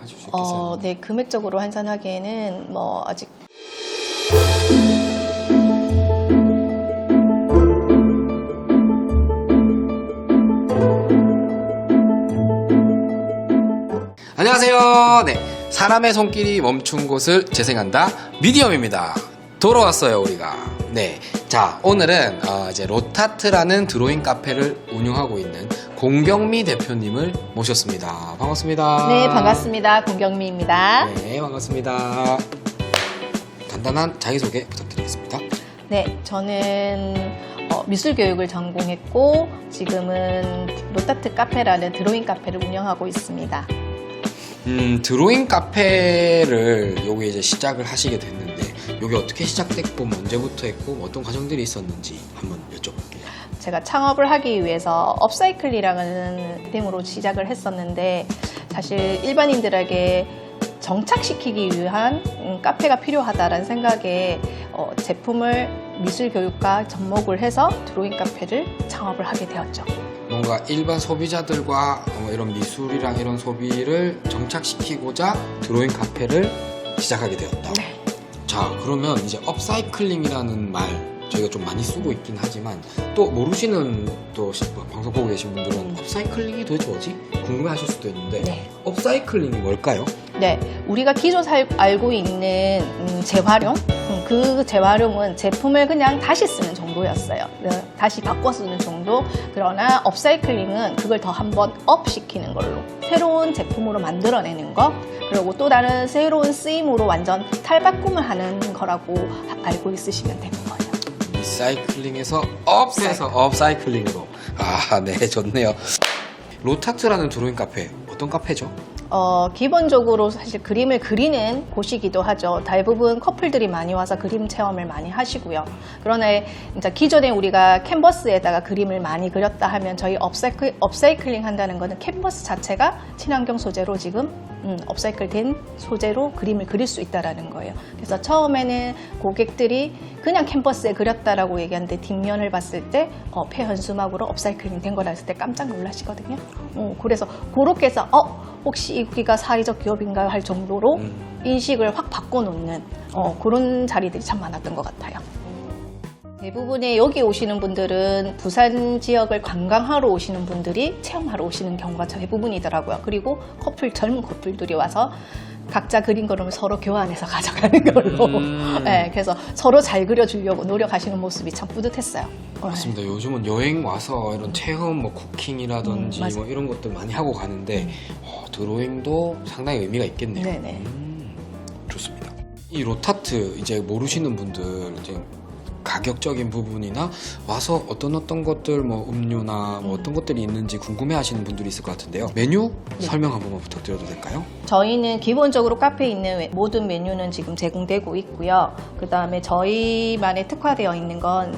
하실 수 있겠어요? 네, 금액적으로 환산하기에는 뭐 아직 안녕하세요. 네, 사람의 손길이 멈춘 곳을 재생한다 미디엄입니다. 돌아왔어요 우리가. 네, 자 오늘은 이제 로타트라는 드로잉 카페를 운영하고 있는 공경미 대표님을 모셨습니다. 반갑습니다. 네, 반갑습니다. 공경미입니다. 네, 반갑습니다. 간단한 자기소개 부탁드리겠습니다. 네, 저는 미술교육을 전공했고 지금은 로타트 카페라는 드로잉 카페를 운영하고 있습니다. 드로잉 카페를 여기 이제 시작을 하시게 됐는데 여기 어떻게 시작됐고 언제부터 했고 어떤 과정들이 있었는지 한번 여쭤볼게요. 제가 창업을 하기 위해서 업사이클이라는 이름으로 시작을 했었는데 사실 일반인들에게 정착시키기 위한 카페가 필요하다는 생각에 제품을 미술교육과 접목을 해서 드로잉 카페를 창업을 하게 되었죠. 뭔가 일반 소비자들과 이런 미술이랑 이런 소비를 정착시키고자 드로잉 카페를 시작하게 되었다. 네. 자, 그러면 이제 업사이클링이라는 말 저희가 좀 많이 쓰고 있긴 하지만 또 모르시는 또 방송 보고 계신 분들은 업사이클링이 도대체 뭐지? 궁금해하실 수도 있는데 네. 업사이클링이 뭘까요? 네, 우리가 기존 알고 있는 재활용, 그 재활용은 제품을 그냥 다시 쓰는 정도였어요. 다시 바꿔 쓰는 정도. 그러나 업사이클링은 그걸 더 한번 업시키는 걸로 새로운 제품으로 만들어내는 거, 그리고 또 다른 새로운 쓰임으로 완전 탈바꿈을 하는 거라고 알고 있으시면 되는 거예요. 리사이클링에서 업해서 업사이클링으로. 아, 네, 좋네요. 로타트라는 드로잉 카페, 어떤 카페죠? 기본적으로 사실 그림을 그리는 곳이기도 하죠. 대부분 커플들이 많이 와서 그림 체험을 많이 하시고요. 그러나 이제 기존에 우리가 캔버스에다가 그림을 많이 그렸다 하면 저희 업사이클링 한다는 거는 캔버스 자체가 친환경 소재로 지금 업사이클 된 소재로 그림을 그릴 수 있다는 거예요. 그래서 처음에는 고객들이 그냥 캔버스에 그렸다라고 얘기하는데 뒷면을 봤을 때 폐현수막으로 업사이클링 된 거라 했을 때 깜짝 놀라시거든요. 그래서 그렇게 해서 혹시 여기가 사회적 기업인가요? 할 정도로 인식을 확 바꿔놓는 그런 자리들이 참 많았던 것 같아요. 대부분의 여기 오시는 분들은 부산 지역을 관광하러 오시는 분들이 체험하러 오시는 경우가 대부분이더라고요. 그리고 젊은 커플들이 와서 각자 그린 그림을 서로 교환해서 가져가는 걸로. 네, 그래서 서로 잘 그려주려고 노력하시는 모습이 참 뿌듯했어요. 맞습니다. 요즘은 여행 와서 이런 체험, 쿠킹이라든지 이런 것들 많이 하고 가는데 드로잉도 상당히 의미가 있겠네요. 네네. 좋습니다. 이 로타트 이제 모르시는 분들 이제 가격적인 부분이나 와서 어떤 것들 음료나 어떤 것들이 있는지 궁금해하시는 분들이 있을 것 같은데요. 메뉴 설명 한 번만 부탁드려도 될까요? 저희는 기본적으로 카페에 있는 모든 메뉴는 지금 제공되고 있고요. 그 다음에 저희만의 특화되어 있는 건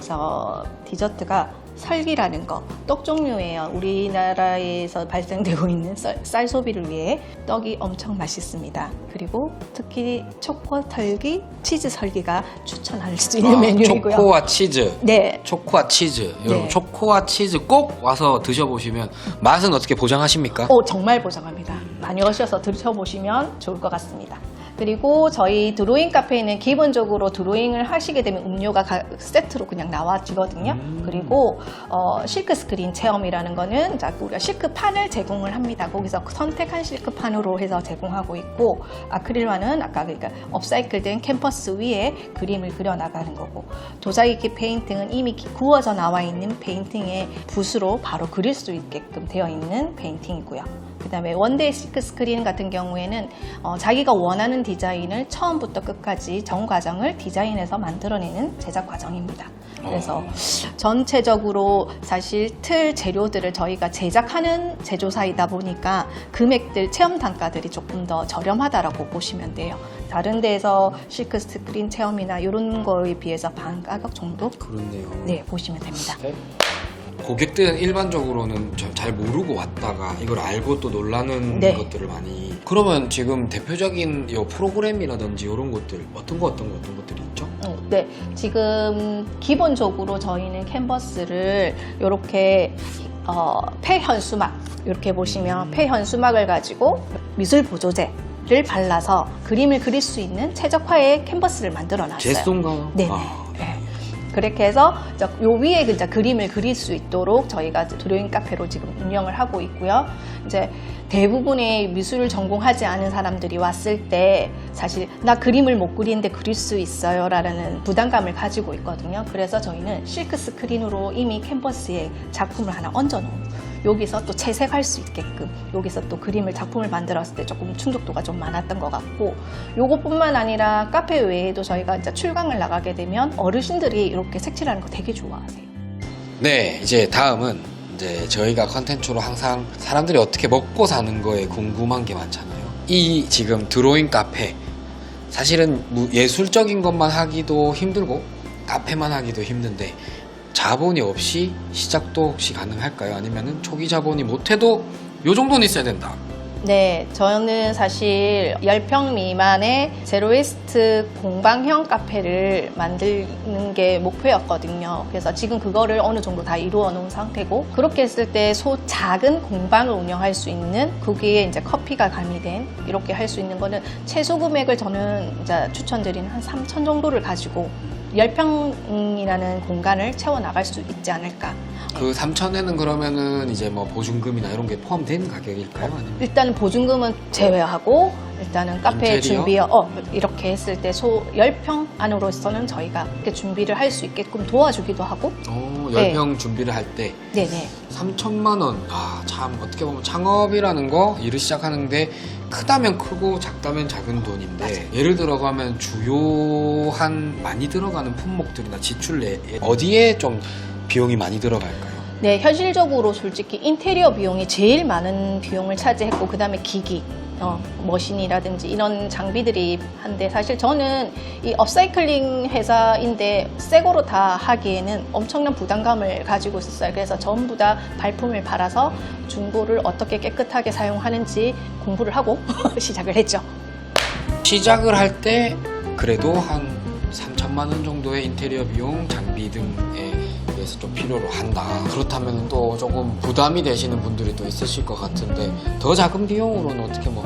디저트가 설기라는 거, 떡 종류예요. 우리나라에서 발생되고 있는 쌀 소비를 위해 떡이 엄청 맛있습니다. 그리고 특히 초코 설기, 치즈 설기가 추천할 수 있는 메뉴이고요. 초코와 치즈. 네. 초코와 치즈. 네. 여러분 초코와 치즈 꼭 와서 드셔보시면 맛은 어떻게 보장하십니까? 정말 보장합니다. 많이 오셔서 드셔보시면 좋을 것 같습니다. 그리고 저희 드로잉 카페에는 기본적으로 드로잉을 하시게 되면 음료가 세트로 그냥 나와지거든요. 그리고 실크 스크린 체험이라는 거는 우리가 실크판을 제공을 합니다. 거기서 선택한 실크판으로 해서 제공하고 있고, 아크릴화는 아까 그러니까 업사이클된 캔버스 위에 그림을 그려나가는 거고, 도자기 페인팅은 이미 구워져 나와 있는 페인팅에 붓으로 바로 그릴 수 있게끔 되어 있는 페인팅이고요. 그 다음에 원데이 실크 스크린 같은 경우에는 자기가 원하는 디자인을 처음부터 끝까지 전 과정을 디자인해서 만들어내는 제작 과정입니다. 그래서 전체적으로 사실 틀 재료들을 저희가 제작하는 제조사이다 보니까 금액들, 체험 단가들이 조금 더 저렴하다라고 보시면 돼요. 다른 데에서 실크 스크린 체험이나 이런 거에 비해서 반 가격 정도? 그렇네요. 네, 보시면 됩니다. 고객들은 일반적으로는 잘 모르고 왔다가 이걸 알고 또 놀라는 것들을 많이. 그러면 지금 대표적인 이 프로그램이라든지 이런 것들 어떤 것들이 있죠? 네, 지금 기본적으로 저희는 캔버스를 이렇게 폐현수막 이렇게 보시면 폐현수막을 가지고 미술 보조제 를 발라서 그림을 그릴 수 있는 최적화의 캔버스를 만들어 놨어요. 제소인가요? 네. 네. 그렇게 해서 요 위에 이제 그림을 그릴 수 있도록 저희가 드로잉 카페로 지금 운영을 하고 있고요. 이제 대부분의 미술을 전공하지 않은 사람들이 왔을 때 사실 나 그림을 못 그리는데 그릴 수 있어요 라는 부담감을 가지고 있거든요. 그래서 저희는 실크 스크린으로 이미 캔버스에 작품을 하나 얹어놓은, 여기서 또 채색할 수 있게끔 여기서 또 그림을 작품을 만들었을 때 조금 충족도가 좀 많았던 것 같고, 요것뿐만 아니라 카페 외에도 저희가 이제 출강을 나가게 되면 어르신들이 이렇게 색칠하는 거 되게 좋아하세요. 네, 이제 다음은 이제 저희가 컨텐츠로 항상 사람들이 어떻게 먹고 사는 거에 궁금한 게 많잖아요. 이 지금 드로잉 카페, 사실은 예술적인 것만 하기도 힘들고 카페만 하기도 힘든데 자본이 없이 시작도 혹시 가능할까요? 아니면은 초기 자본이 못해도 요 정도는 있어야 된다. 네, 저는 사실 10평 미만의 제로웨이스트 공방형 카페를 만드는 게 목표였거든요. 그래서 지금 그거를 어느 정도 다 이루어 놓은 상태고, 그렇게 했을 때 작은 공방을 운영할 수 있는, 거기에 이제 커피가 가미된 이렇게 할 수 있는 거는 최소 금액을 저는 이제 추천드리는 한 3천 정도를 가지고 10평이라는 공간을 채워나갈 수 있지 않을까. 그 3천에는 그러면은 이제 뭐 보증금이나 이런 게 포함된 가격일까요? 아니면 일단은 보증금은 제외하고 일단은 카페 인테리어? 준비요. 이렇게 했을 때 10평 안으로서는 저희가 이렇게 준비를 할 수 있게끔 도와주기도 하고. 10평 준비를 할 때 네네. 3천만 원. 아, 참 어떻게 보면 창업이라는 거 일을 시작하는데 크다면 크고 작다면 작은 돈인데, 맞아요. 예를 들어가면 주요한 많이 들어가는 품목들이나 지출 내에 어디에 좀 비용이 많이 들어갈까요? 네, 현실적으로 솔직히 인테리어 비용이 제일 많은 비용을 차지했고, 그 다음에 기기, 머신이라든지 이런 장비들이 한데, 사실 저는 이 업사이클링 회사인데 새 거로 다 하기에는 엄청난 부담감을 가지고 있었어요. 그래서 전부 다 발품을 팔아서 중고를 어떻게 깨끗하게 사용하는지 공부를 하고 시작을 했죠. 시작을 할 때 그래도 한 3천만 원 정도의 인테리어 비용, 장비 등에 대해서 좀 필요로 한다. 그렇다면 또 조금 부담이 되시는 분들이 또 있으실 것 같은데, 더 작은 비용으로는 어떻게 뭐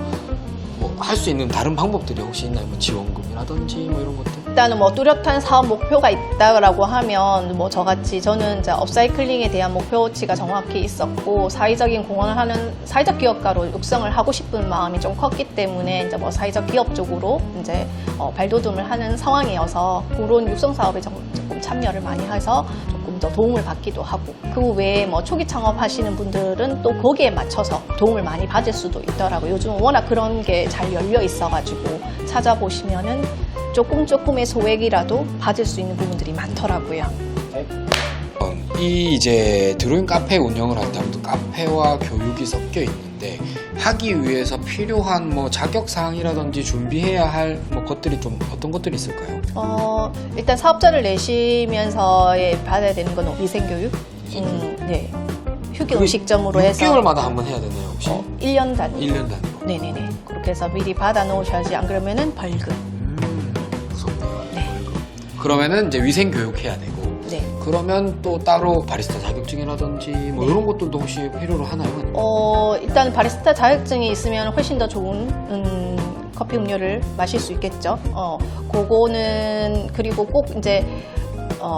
할 수 있는 다른 방법들이 혹시 있나요? 뭐 지원금이라든지 뭐 이런 것들? 일단은 뭐 뚜렷한 사업 목표가 있다라고 하면, 뭐 저같이 저는 이제 업사이클링에 대한 목표치가 정확히 있었고, 사회적인 공헌을 하는 사회적 기업가로 육성을 하고 싶은 마음이 좀 컸기 때문에 이제 뭐 사회적 기업 쪽으로 이제 발돋움을 하는 상황이어서 그런 육성 사업에 조금 참여를 많이 해서 조금 더 도움을 받기도 하고, 그 외에 뭐 초기 창업하시는 분들은 또 거기에 맞춰서 도움을 많이 받을 수도 있더라고요. 요즘 워낙 그런 게 잘 열려 있어가지고 찾아보시면은 조금의 소액이라도 받을 수 있는 부분들이 많더라고요. 이 이제 드로잉 카페 운영을 할 때 아무튼 카페와 교육이 섞여 있는데, 하기 위해서 필요한 뭐 자격 사항이라든지 준비해야 할 뭐 것들이 좀 어떤 것들이 있을까요? 일단 사업자를 내시면서 받아야 되는 건 위생교육. 네. 휴게 음식점으로 해서 6개월마다 한번 해야 되나요, 혹시? 1년 단위. 1년 단위로. 네네네. 그렇게 해서 미리 받아 놓으셔야지, 안 그러면은 벌금. 무섭네요. 네. 그러면은 이제 위생 교육 해야 되고. 네. 그러면 또 따로 바리스타 자격증이라든지 뭐 이런 것들도 혹시 필요로 하나요? 일단 바리스타 자격증이 있으면 훨씬 더 좋은 커피 음료를 마실 수 있겠죠. 그거는, 그리고 꼭 이제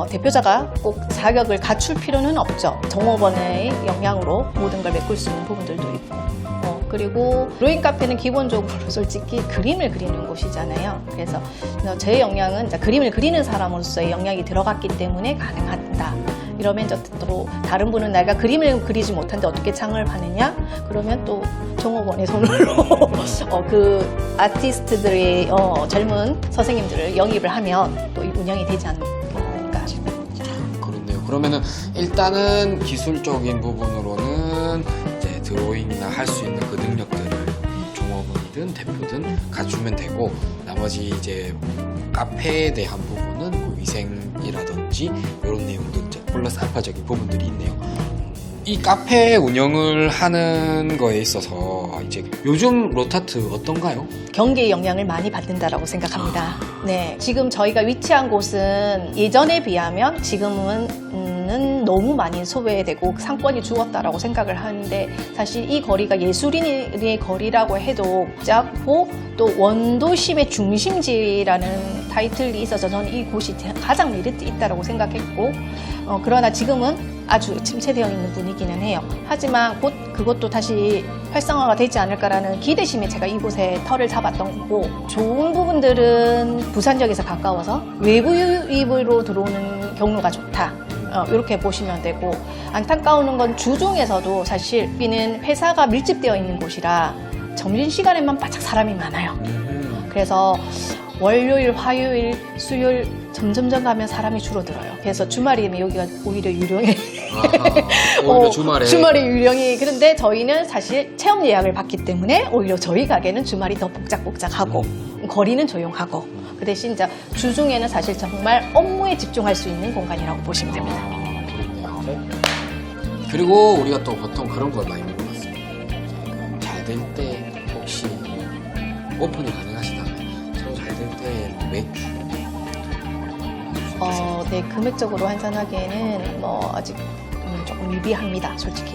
대표자가 꼭 자격을 갖출 필요는 없죠. 종업원의 역량으로 모든 걸 메꿀 수 있는 부분들도 있고. 그리고 드로잉 카페는 기본적으로 솔직히 그림을 그리는 곳이잖아요. 그래서 제 역량은 이제 그림을 그리는 사람으로서의 역량이 들어갔기 때문에 가능하다. 이러면 이제 또 다른 분은 내가 그림을 그리지 못하는데 어떻게 창을 파느냐? 그러면 또 종업원의 손으로 그 아티스트들의 젊은 선생님들을 영입을 하면 또 운영이 되지 않을까 싶습니다. 그렇네요. 그러면은 일단은 기술적인 부분으로는 이제 드로잉이나 할 수 있는 그 능력들을 종업원이든 대표든 갖추면 되고, 나머지 이제 카페에 대한 부분은 뭐 위생이라든지 이런 내용도 이제 플러스 알파적인 부분들이 있네요. 이 카페 운영을 하는 거에 있어서 이제 요즘 로타트 어떤가요? 경기의 영향을 많이 받는다라고 생각합니다. 네, 지금 저희가 위치한 곳은 예전에 비하면 지금은 거리에서는 너무 많이 소외되고 상권이 죽었다라고 생각을 하는데 사실 이 거리가 예술인의 거리라고 해도 작고 또 원도심의 중심지라는 타이틀이 있어서 저는 이곳이 가장 메리트 있다라고 생각했고 그러나 지금은 아주 침체되어 있는 분위기는 해요. 하지만 곧 그것도 다시 활성화가 되지 않을까라는 기대심에 제가 이곳에 터를 잡았던 거고 좋은 부분들은 부산역에서 가까워서 외부 유입으로 들어오는 경로가 좋다. 이렇게 보시면 되고 안타까운 건 주중에서도 사실 여기는 회사가 밀집되어 있는 곳이라 점심시간에만 바짝 사람이 많아요. 그래서 월요일, 화요일, 수요일 점점점 가면 사람이 줄어들어요. 그래서 주말이면 여기가 오히려 유령해. 오히려 주말에. 주말이 유령이. 그런데 저희는 사실 체험 예약을 받기 때문에 오히려 저희 가게는 주말이 더 복작복작하고 거리는 조용하고 그 대신 이제 주중에는 사실 정말 업무에 집중할 수 있는 공간이라고 보시면 됩니다. 그렇네요. 그리고 우리가 또 보통 그런 걸 많이 물어봤습니다. 잘 될 때 혹시 오픈이 가능하시다면 서로 잘 될 때 매출 네, 금액적으로 환산하기에는 아직 조금 미비합니다, 솔직히.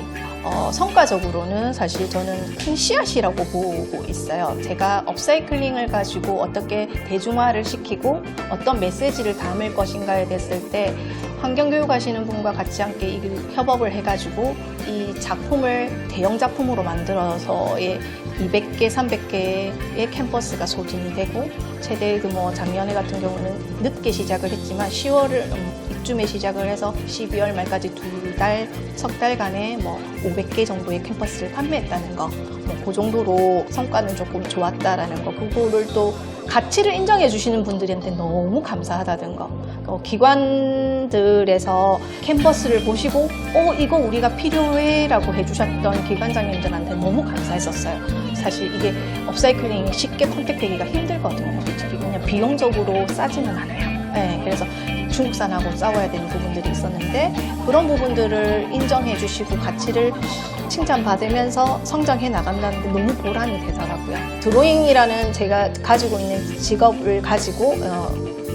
성과적으로는 사실 저는 큰 씨앗이라고 보고 있어요. 제가 업사이클링을 가지고 어떻게 대중화를 시키고 어떤 메시지를 담을 것인가에 됐을 때 환경교육 하시는 분과 같이 함께 협업을 해가지고 이 작품을 대형 작품으로 만들어서의 200개, 300개의 캠퍼스가 소진이 되고 최대 작년에 같은 경우는 늦게 시작을 했지만 10월 이쯤에 시작을 해서 12월 말까지 석 달간에 500개 정도의 캠퍼스를 판매했다는 거, 그 정도로 성과는 조금 좋았다라는 거, 그거를 또 가치를 인정해 주시는 분들한테 너무 감사하다는 거, 기관들에서 캠퍼스를 보시고 이거 우리가 필요해라고 해주셨던 기관장님들한테 너무 감사했었어요. 사실 이게 업사이클링이 쉽게 컨택되기가 힘들거든요. 솔직히 그냥 비용적으로 싸지는 않아요. 네, 그래서 중국산하고 싸워야 되는 부분들이 있었는데 그런 부분들을 인정해 주시고 가치를 칭찬받으면서 성장해 나간다는 게 너무 보람이 되더라고요. 드로잉이라는 제가 가지고 있는 직업을 가지고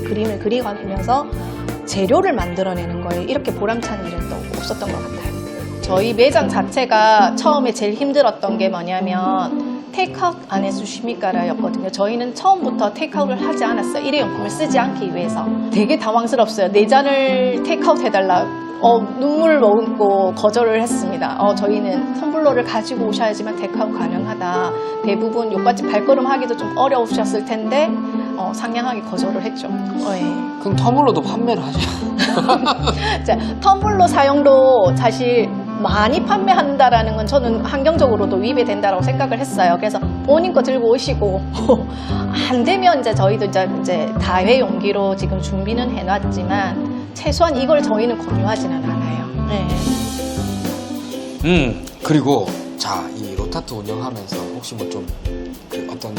그림을 그리면서 재료를 만들어내는 거에 이렇게 보람찬 일은 또 없었던 것 같아요. 저희 매장 자체가 처음에 제일 힘들었던 게 뭐냐면 테이크아웃 안 해주십니까? 였거든요. 저희는 처음부터 테이크아웃을 하지 않았어요. 일회용품을 쓰지 않기 위해서. 되게 당황스럽어요. 4잔을 테이크아웃 해달라. 눈물을 머금고 거절을 했습니다. 저희는 텀블러를 가지고 오셔야지만 테이크아웃 가능하다. 대부분 요까지 발걸음하기도 좀 어려우셨을 텐데 상냥하게 거절을 했죠. 그럼 텀블러도 판매를 하셔요? 자, 텀블러 사용도 사실 많이 판매한다라는 건 저는 환경적으로도 위배된다라고 생각을 했어요. 그래서 본인 거 들고 오시고 안 되면 이제 저희도 이제 다회 용기로 지금 준비는 해놨지만 최소한 이걸 저희는 권유하지는 않아요. 네. 그리고 이 로타트 운영하면서 혹시 좀 어떤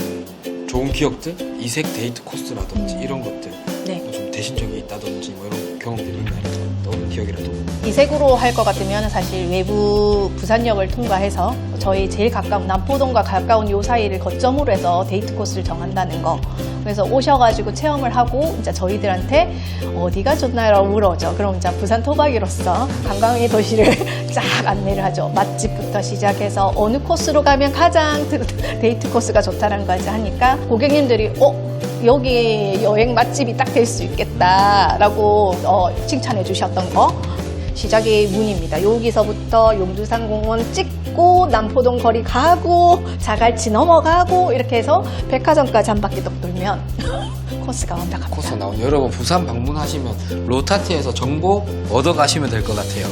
좋은 기억들, 이색 데이트 코스라든지 이런 것들 네. 좀 되신 적이 있다든지 이런 경험들이 있나요? 떠오르는 기억이라도. 이색으로 할 것 같으면 사실 외부 부산역을 통과해서 저희 제일 가까운 남포동과 가까운 요 사이를 거점으로 해서 데이트 코스를 정한다는 거. 그래서 오셔가지고 체험을 하고 이제 저희들한테 어디가 좋나요라고 물어죠. 그럼 이제 부산 토박이로서 관광의 도시를 쫙 안내를 하죠. 맛집부터 시작해서 어느 코스로 가면 가장 데이트 코스가 좋다는 거지 하니까 고객님들이 여기 여행 맛집이 딱 될 수 있겠다라고 칭찬해 주셨던 거. 시작이 문입니다. 여기서부터 용두산공원 찍고 남포동 거리 가고 자갈치 넘어가고 이렇게 해서 백화점까지 한 바퀴 딱 돌면 코스가 완벽합니다. 코스 나온 여러분 부산 방문하시면 로타트에서 정보 얻어가시면 될 것 같아요.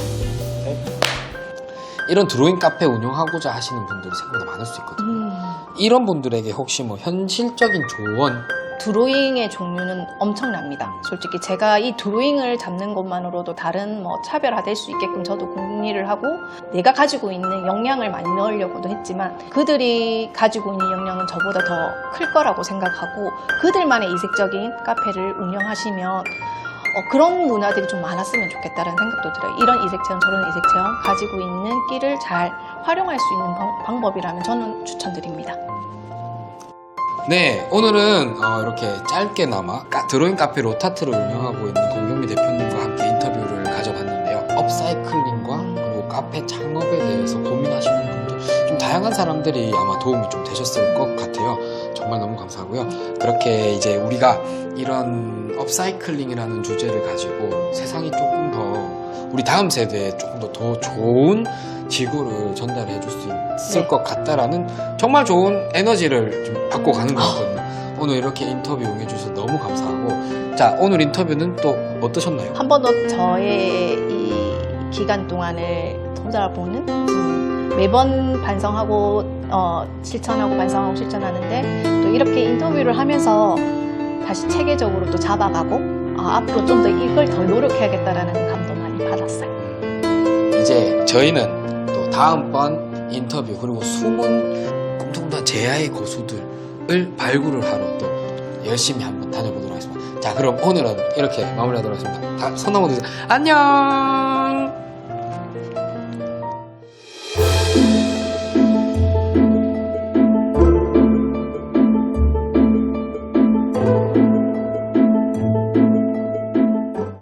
이런 드로잉 카페 운영하고자 하시는 분들이 생각보다 많을 수 있거든요. 이런 분들에게 혹시 현실적인 조언? 드로잉의 종류는 엄청납니다. 솔직히 제가 이 드로잉을 잡는 것만으로도 다른 차별화될 수 있게끔 저도 궁리를 하고 내가 가지고 있는 역량을 많이 넣으려고도 했지만 그들이 가지고 있는 역량은 저보다 더 클 거라고 생각하고 그들만의 이색적인 카페를 운영하시면 그런 문화들이 좀 많았으면 좋겠다는 생각도 들어요. 이런 이색체험, 저런 이색체험 가지고 있는 끼를 잘 활용할 수 있는 방법이라면 저는 추천드립니다. 네, 오늘은 이렇게 짧게나마 드로잉 카페 로타트를 운영하고 있는 공경미 대표님과 함께 인터뷰를 가져봤는데요. 카페 창업에 대해서 고민하시는 분들 좀 다양한 사람들이 아마 도움이 좀 되셨을 것 같아요. 정말 너무 감사하고요. 그렇게 이제 우리가 이런 업사이클링이라는 주제를 가지고 세상이 조금 더 우리 다음 세대에 조금 더 좋은 지구를 전달해 줄 수 있을 네. 것 같다라는 정말 좋은 에너지를 좀 받고 가는 것 같거든요. 오늘 이렇게 인터뷰 응해 주셔서 너무 감사하고, 자, 오늘 인터뷰는 또 어떠셨나요? 한 번 더 저의 이 기간 동안을 돌아보는 매번 반성하고 실천하고 반성하고 실천하는데 또 이렇게 인터뷰를 하면서 다시 체계적으로 또 잡아가고 앞으로 좀 더 이걸 더 노력해야겠다라는 감동 많이 받았어요. 이제 저희는 또 다음번 인터뷰 그리고 숨은 꿈통단 제야의 고수들을 발굴을 하러 또 열심히 한번 다녀보도록 하겠습니다. 자, 그럼 오늘은 이렇게 마무리하도록 하겠습니다. 다 손 한번 드세요. 안녕.